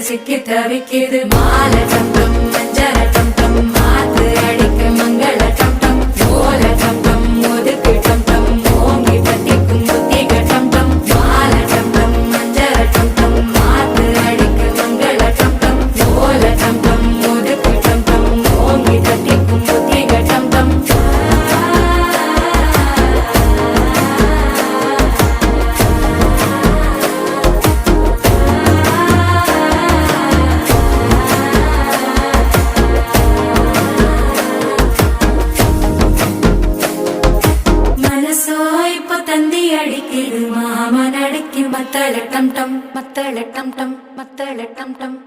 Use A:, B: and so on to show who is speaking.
A: சிக்கி தவிக்குது மாலை டம் டம் மஞ்சள டம் டம் மாத்து அடிக்க மங்கள டம் டம் ஓல டம் டம் ஒதுக்கு டம் டம் ஓங்கி பத்திக்கும் புத்திக டம் டம் மாலை டம் டம் மஞ்சள டம் டம் மாத்து அடிக்க மங்கள டம் டம் ஓல டம் டம் ஒதுக்கு டம் டம் ஓங்கி பத்திக்கும் புத்திக டம் டம் தந்தி அடிக்குது மாமன் அடிக்கு மத்தள டம் டம் மத்தள டம் டம் மத்தள டம் டம்